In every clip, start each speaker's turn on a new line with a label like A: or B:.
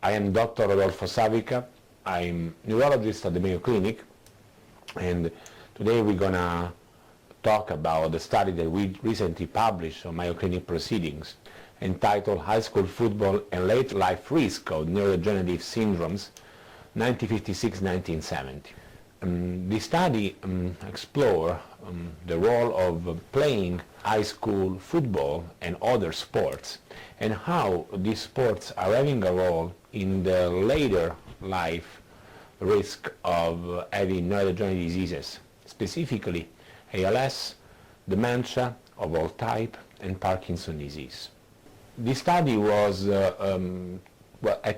A: I am Dr. Rodolfo Savica. I'm neurologist at the Mayo Clinic, and today we're gonna talk about the study that we recently published on Mayo Clinic Proceedings, entitled High School Football and Late Life Risk of Neurodegenerative Syndromes, 1956-1970. This study explored the role of playing high school football and other sports, and how these sports are having a role in the later life risk of having neurodegenerative diseases, specifically ALS, dementia of all type, and Parkinson's disease. This study was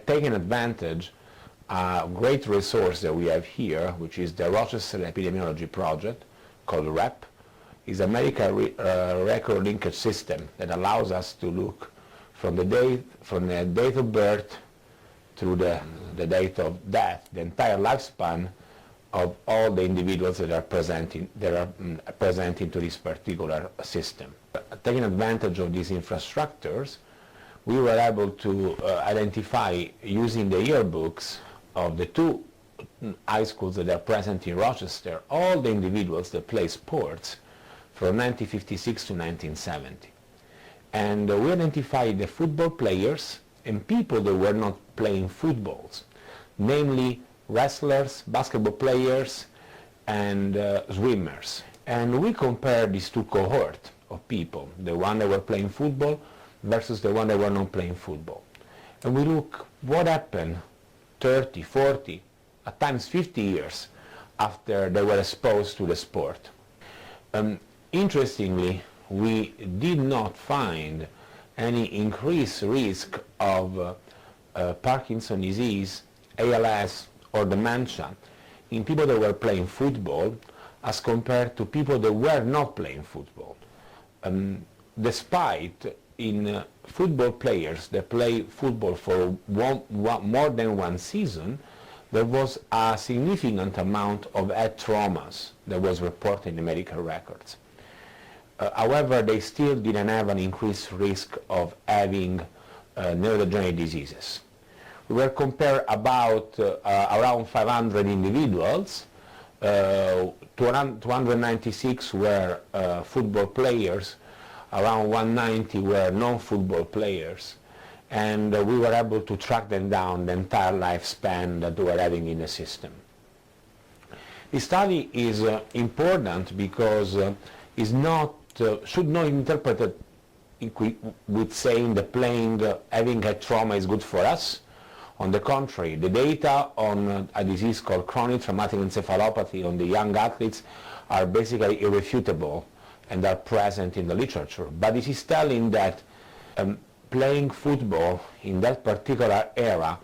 A: taking advantage a great resource that we have here, which is the Rochester Epidemiology Project, called REP. Is a medical record linkage system that allows us to look from the date of birth through the date of death, the entire lifespan of all the individuals that are present into this particular system. Taking advantage of these infrastructures, we were able to identify, using the yearbooks of the two high schools that are present in Rochester, all the individuals that play sports from 1956 to 1970. And we identified the football players and people that were not playing footballs, namely wrestlers, basketball players, and swimmers. And we compared these two cohorts of people, the one that were playing football versus the one that were not playing football. And we look what happened 30, 40, at times 50 years after they were exposed to the sport. Interestingly, we did not find any increased risk of Parkinson's disease, ALS, or dementia in people that were playing football as compared to people that were not playing football. Despite in football players that play football for more than one season, there was a significant amount of head traumas that was reported in the medical records. However, they still didn't have an increased risk of having neurodegenerative diseases. We were compared about around 500 individuals. 296 were football players, around 190 were non-football players, and we were able to track them down the entire lifespan that they were having in the system. This study is important because should not be interpreted with saying that having a trauma is good for us. On the contrary, the data on a disease called chronic traumatic encephalopathy on the young athletes are basically irrefutable and are present in the literature. But this is telling that playing football in that particular era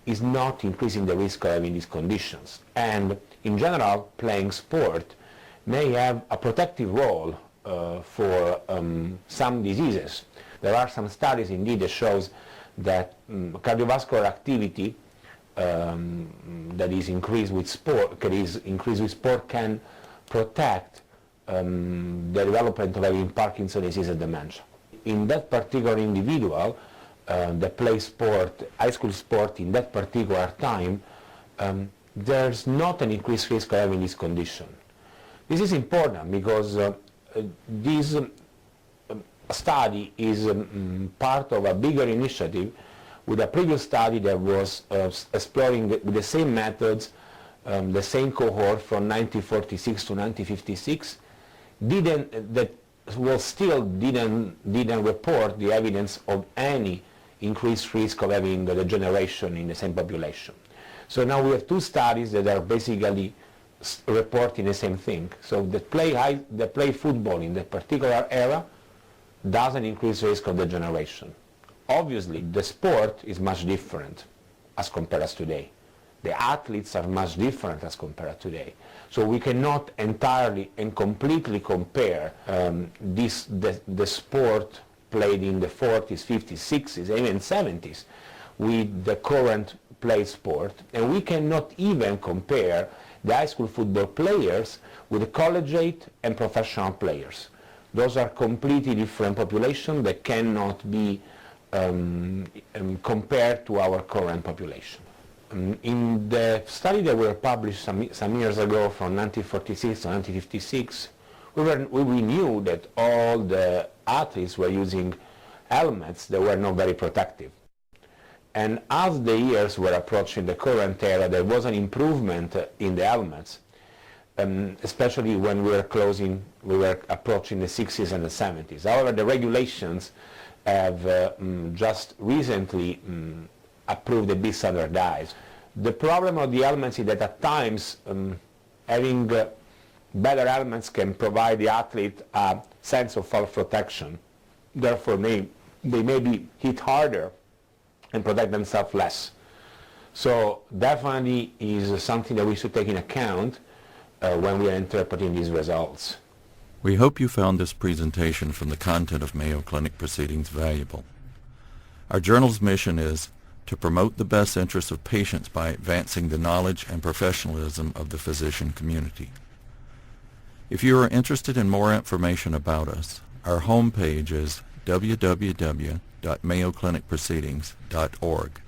A: is not increasing the risk of having these conditions. And in general, playing sport may have a protective role for some diseases. There are some studies indeed that shows that cardiovascular activity that is increased with sport, can protect the development of having Parkinson's disease and dementia. In that particular individual that plays sport, high school sport in that particular time, there's not an increased risk of having this condition. This is important because this study is part of a bigger initiative with a previous study that was exploring with the same methods, the same cohort from 1946 to 1956, didn't report the evidence of any increased risk of having the degeneration in the same population. So now we have two studies that are basically reporting the same thing. So the play football in that particular era doesn't increase risk of degeneration. Obviously, the sport is much different as compared to today. The athletes are much different as compared to today. So we cannot entirely and completely compare the sport played in the 40s, 50s, 60s, even 70s with the current play sport. And we cannot even compare the high school football players with the collegiate and professional players. Those are completely different populations that cannot be compared to our current population. In the study that were published some years ago from 1946 to 1956, we knew that all the athletes were using helmets that were not very protective. And as the years were approaching the current era, there was an improvement in the helmets, especially when we were approaching the 60s and the 70s. However, the regulations have just recently approved the big standardized. The problem of the helmets is that at times having better helmets can provide the athlete a sense of self-protection. Therefore, they may be hit harder and protect themselves less. So definitely is something that we should take in account when we are interpreting these results.
B: We hope you found this presentation from the content of Mayo Clinic Proceedings valuable. Our journal's mission is to promote the best interests of patients by advancing the knowledge and professionalism of the physician community. If you are interested in more information about us, our homepage is www.mayoclinicproceedings.org.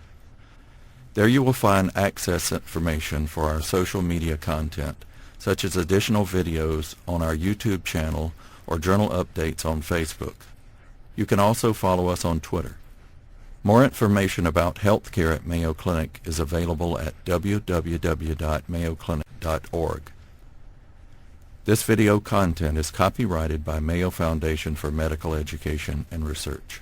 B: There you will find access information for our social media content, such as additional videos on our YouTube channel or journal updates on Facebook. You can also follow us on Twitter. More information about healthcare at Mayo Clinic is available at www.mayoclinic.org. This video content is copyrighted by Mayo Foundation for Medical Education and Research.